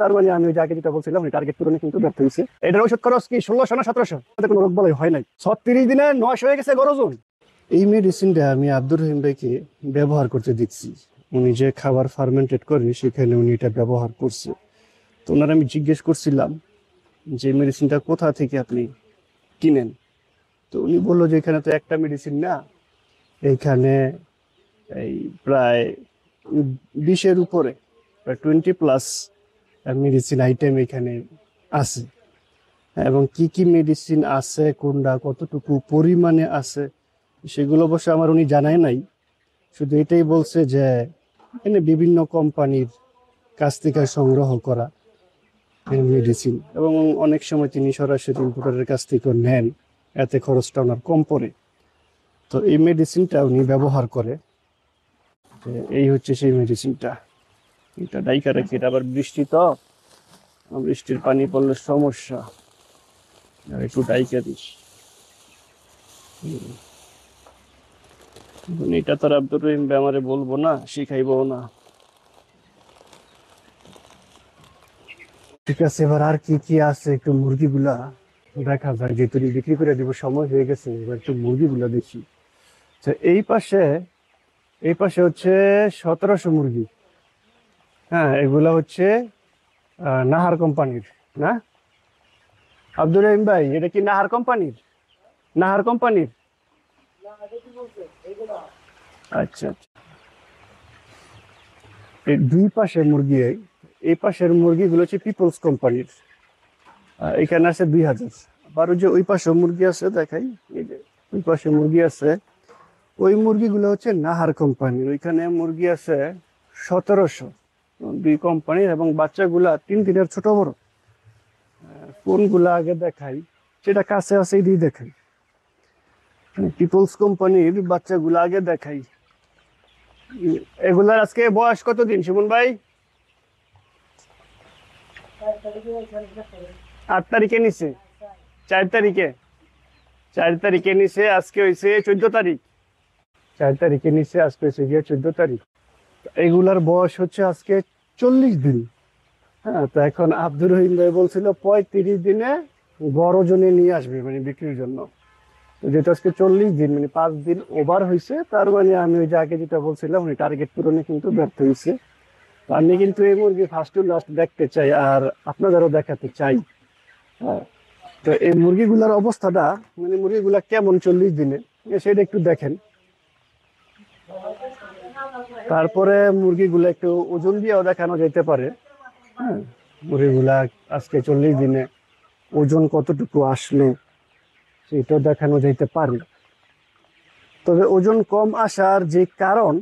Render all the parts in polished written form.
তার মানে আমি ওই যে আগে যেটা বলছিলাম ওই টার্গেট পূরণে কিন্তু ব্যর্থ হয়েছে। এটার ওষুধ খরচ কি 1600 না 1700, কোনো রোগ বালাই হয় নাই। 36 দিনে 900 হয়ে গেছে গড় ওজন। এই মেডিসিনটা আমি আব্দুর রহিম ভাইকে ব্যবহার করতে দেখছি। উনি যে খাবার ফার্মেন্টেড করে সেখানে উনি এটা ব্যবহার করছে। তো ওনার আমি জিজ্ঞেস করছিলাম যে মেডিসিনটা কোথা থেকে আপনি কিনেন। তো উনি বললো যে এখানে তো একটা মেডিসিন না, এইখানে এই প্রায় 20-এর উপরে, প্রায় 20+ মেডিসিন আইটেম এখানে আছে। এবং কি কি মেডিসিন আছে, কোনটা কতটুকু পরিমাণে আছে সেগুলো অবশ্য আমার উনি জানায় নাই। শুধু এটাই বলছে যে এখানে বিভিন্ন কোম্পানির কাছ থেকে সংগ্রহ করা মেডিসিন, এবং অনেক সময় তিনি সরাসরি ইম্পোর্টারের কাছ থেকে নেন, এতে খরচটা ওনার কম পড়ে। তো এই মেডিসিনটা উনি ব্যবহার করে। এই হচ্ছে সেই মেডিসিনটা, এটা ডাইকা রাখি। এটা আবার বৃষ্টি, তো বৃষ্টির পানি পড়লে সমস্যা, আর একটু ডাইকা দিস। এটা তো আর আব্দুর রহিম ভাই আমারে বলবো না, শিখাইবো না। ঠিক আছে, এবার আর কি কি আছে একটু মুরগিগুলা দেখা যায়, যেহেতু বিক্রি করে দিব, সময় হয়ে গেছে। এবার একটু মুরগিগুলা দেখি। আচ্ছা, এই পাশে হচ্ছে 1700 মুরগি। হ্যাঁ, এগুলা হচ্ছে নাহার কোম্পানির, না আব্দুর রহিম ভাই? এটা কি নাহার কোম্পানির? নাহার কোম্পানির? আচ্ছা আচ্ছা। এই দুই পাশে মুরগি, এই পাশের মুরগিগুলো হচ্ছে পিপলস কোম্পানির। এখানে আছে 2000। আবার ওই যে ওই পাশে মুরগি আছে, দেখাই, এই যে ওই পাশে মুরগি আছে, ওই মুরগিগুলো হচ্ছে নাহার কোম্পানির। ওইখানে মুরগি আছে 1700, দুই কোম্পানির, এবং বাচ্চাগুলা 3 দিনের ছোট বড়। কোনগুলা আগে দেখাই, সেটা কাছে আছে, এই দিয়ে দেখাই। পিপলস কোম্পানির বাচ্চাগুলো আগে দেখাই। এগুলার আজকে বয়স কতদিন শিমুন ভাই? 8 তারিখে নিছে, 4 তারিখে, 4 তারিখে নিছে, আজকে হয়েছে 14 তারিখ। 4 তারিখে নিছে, আজকে হয়েছে গিয়ে 14 তারিখ। এগুলার বয়স হচ্ছে আজকে 40 দিন। হ্যাঁ, তো এখন আব্দুর রহিম ভাই বলছিল 35 দিনে গড় ওজনে নিয়ে আসবে, মানে বিক্রির জন্য। তো যেটা আজকে 40 দিন, মানে 5 দিন ওভার হয়েছে। তার মানে আমি ওই যে আগে যেটা বলছিলাম ওই টার্গেট পূরণে কিন্তু ব্যর্থ হয়েছে। তো আমি কিন্তু এই মুরগি ফার্স্ট টু লাস্ট দেখতে চাই, আর আপনাদেরও দেখাতে চাই। হ্যাঁ, তো এই মুরগিগুলার অবস্থাটা, মানে মুরগিগুলা কেমন 40 দিনে, সেটা একটু দেখেন। তারপরে মুরগিগুলা একটু ওজন দিয়েও দেখানো যেতে পারে। হ্যাঁ, মুরগিগুলা আজকে 40 দিনে ওজন কতটুকু আসলো সেটাও দেখানো যেতে পারে। তবে ওজন কম আসার যে কারণ,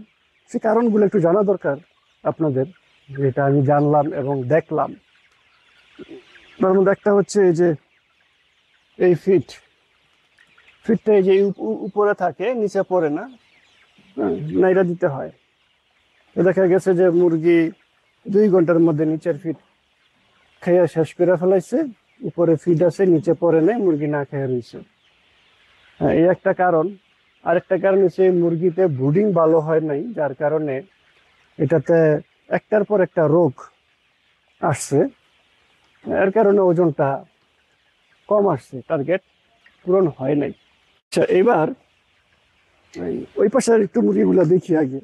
সে কারণগুলো একটু জানা দরকার আপনাদের, যেটা আমি জানলাম এবং দেখলাম। তার মধ্যে একটা হচ্ছে এই যে এই ফিটটা এই যে উপরে থাকে, নিচে পড়ে না, নাইরা দিতে হয়। তো দেখা গেছে যে মুরগি 2 ঘন্টার মধ্যে নিচের ফিট খেয়ে শেষ করে ফেলাইছে, উপরে ফিট আছে, নিচে পড়ে নেই, মুরগি না খেয়ে রয়েছে। হ্যাঁ, এই একটা কারণ। আরেকটা কারণ হচ্ছে মুরগিতে ব্রুডিং ভালো হয় নাই, যার কারণে এটাতে একটার পর একটা রোগ আসছে। এর কারণে ওজনটা কম আসছে, টার্গেট পূরণ হয় নাই। আচ্ছা, এবার ওই পাশের একটু মুরগিগুলো দেখি আগে।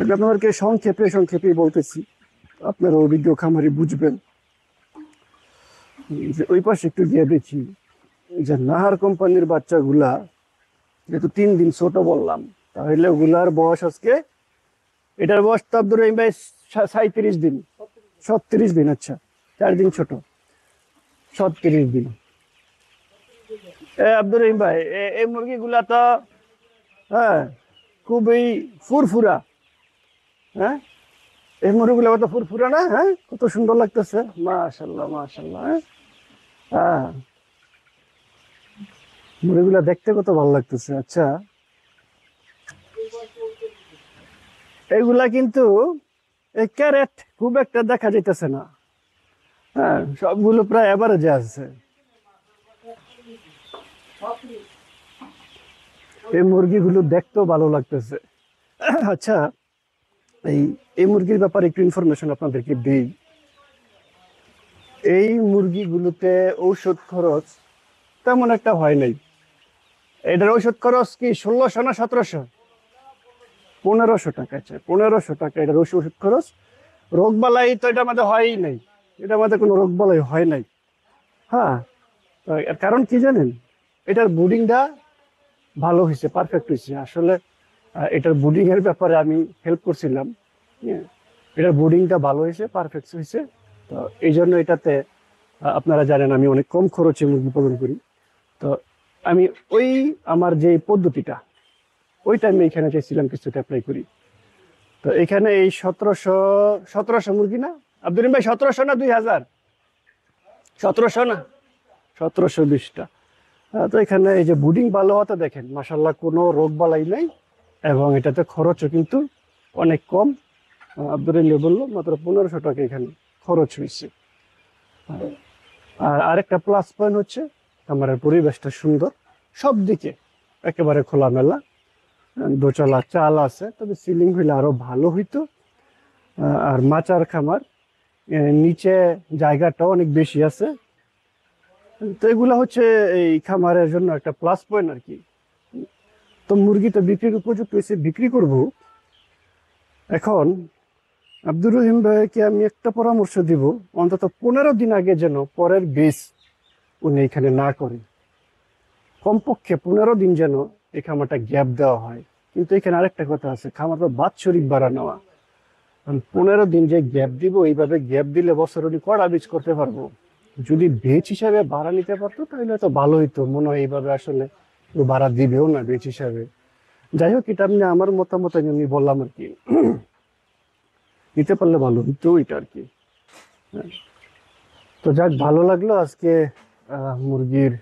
আমি আপনাদেরকে সংক্ষেপে বলতেছি, আপনারা অভিজ্ঞ খামারি বুঝবেন। যে ওই পাশে একটু গিয়ে দেখি যে নাহার কোম্পানির বাচ্চাগুলা, যেহেতু 3 দিন ছোট বললাম, তাহলে ওগুলার বয়স আজকে, এটার বয়স তো আব্দুর রহিম ভাই 37 দিন, 36 দিন। আচ্ছা, 4 দিন ছোট, 36 দিন। আব্দুর রহিম ভাই, এই মুরগিগুলা তো হ্যাঁ খুবই ফুরফুরা। হ্যাঁ, এই মুরগিগুলো কত ফুরফুরা না? হ্যাঁ, কত সুন্দর লাগতেছে, মাশাল্লাহ মাশাল্লাহ। হ্যাঁ, মুরগিগুলা দেখতে কত ভালো লাগতেছে। আচ্ছা, এইগুলা কিন্তু এই ক্যারেট খুব একটা দেখা যাইতেছে না। হ্যাঁ, সবগুলো প্রায় এভারেজে আছে। এই মুরগিগুলো দেখতেও ভালো লাগতেছে। আচ্ছা, এই এই মুরগির ব্যাপারে একটু ইনফরমেশন আপনাদেরকে দিই। এই মুরগিগুলোতে ঔষধ খরচ তেমন একটা হয় নাই। এটার ঔষধ খরচ কি 1600 না 1700? 1500 টাকা। আচ্ছা, 1500 টাকা এটার ওষুধ খরচ। রোগ বালাই তো এটার মধ্যে হয়ই নাই, এটার মধ্যে কোনো রোগ বালাই হয় নাই। হ্যাঁ, তো এর কারণ কি জানেন? এটার ব্রুডিংটা ভালো হয়েছে, পারফেক্ট হয়েছে আসলে। এটার ব্রুডিং এর ব্যাপারে আমি হেল্প করছিলাম। হ্যাঁ, এটার ব্রুডিংটা ভালো হয়েছে, পারফেক্ট হয়েছে। তো এই জন্য এটাতে আপনারা জানেন আমি অনেক কম খরচে মুরগি পালন করি। তো আমি ওই আমার যে পদ্ধতিটা, ওইটা আমি এখানে চাইছিলাম কিছুটা অ্যাপ্লাই করি। তো এখানে এই 1700 মুরগি না আব্দুল রহিম ভাই, 1700 না 2000? 1700 না 1720টা। তো এখানে এই যে ব্রুডিং ভালো হতে দেখেন, মাসাল্লাহ কোনো রোগ বালাই নাই, এবং এটাতে খরচও কিন্তু অনেক কম। আব্দুল রহিম বললো মাত্র 1500 টাকা এখানে খরচ হয়েছে। আর আরেকটা প্লাস পয়েন্ট হচ্ছে আমার পরিবেশটা সুন্দর, সব দিকে একেবারে খোলামেলা। দোতলা চাল আছে, তবে সিলিং হইলে আরো ভালো হইতো। আর মাচার খামার, নিচে জায়গাটাও অনেক বেশি আছে। তো এগুলা হচ্ছে এই খামারের জন্য একটা প্লাস পয়েন্ট আর কি। তো মুরগি তো বিক্রির উপযুক্ত হয়েছে, বিক্রি করব। এখন আব্দুর রহিম ভাইকে আমি একটা পরামর্শ দিব, অন্তত 15 দিন আগে যেন পরের বীজ উনি এখানে না করে। কমপক্ষে 15 দিন যেন এই খামারটা গ্যাপ দেওয়া হয়। কিন্তু এখানে আরেকটা কথা আছে, খামারটা বাৎসরিক ভাড়া নেওয়া। 15 দিন যে গ্যাপ দিব, এইভাবে গ্যাপ দিলে বছর উনি কড়া বীজ করতে পারবো। যদি বেচ হিসাবে ভাড়া নিতে পারতো তাহলে তো ভালো হইতো, মনে হয় এইভাবে আসলে কেউ ভাড়া দিবেও না বেচ হিসাবে। যাই হোক, এটা আমি আমার মতামত আমি বললাম আর কি, নিতে পারলে ভালো হইতো এটা আর কি। হ্যাঁ। তো যাক, ভালো লাগলো আজকে মুরগির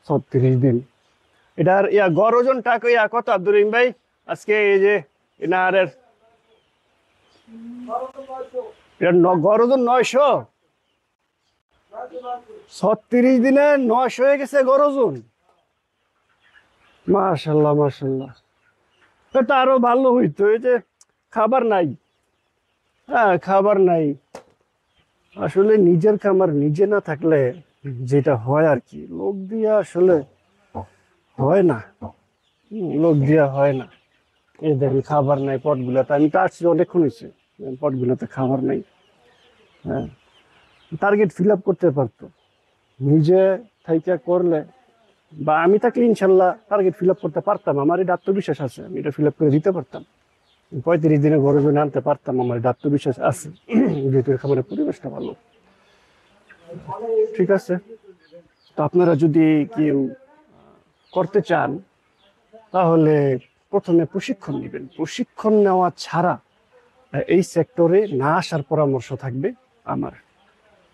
36 দিন। এটার গড় ওজনটা কত আব্দুর রহিম ভাই আজকে? এই যে এনারের এটার গড় ওজন 900। 36 দিনে 900 হয়ে গেছে গড় ওজন। মাশাল্লাহ মাশাল্লাহ। এটা আরো ভালো হইতো, এই যে খাবার নাই। হ্যাঁ, খাবার নাই আসলে। নিজের খামার নিজে না থাকলে যেটা হয় আর কি, লোক দিয়া আসলে হয় না। লোক দিয়া হয় না। এই দেখেন খাবার নাই পটগুলাতে, আমি তো আসছি অনেকক্ষণ হয়েছে, পটগুলাতে খাবার নাই। হ্যাঁ, টার্গেট ফিল আপ করতে পারতো নিজে থাইকা করলে, বা আমি থাকলে ইনশাল্লাহ টার্গেট ফিল আপ করতে পারতাম। আমার এটা আত্মবিশ্বাস আছে, আমি এটা ফিল আপ করে দিতে পারতাম। 35 দিনে ঘরে জন্য আনতে পারতাম, আমার এটা আত্মবিশ্বাস আছে। যেহেতু খাবারের পরিবেশটা ভালো। ঠিক আছে, তো আপনারা যদি কেউ করতে চান তাহলে প্রথমে প্রশিক্ষণ নেবেন। প্রশিক্ষণ নেওয়া ছাড়া এই সেক্টরে না আসার পরামর্শ থাকবে আমার।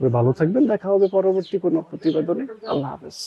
ভালো থাকবেন, দেখা হবে পরবর্তী কোনো প্রতিবেদনে। আল্লাহ হাফেজ।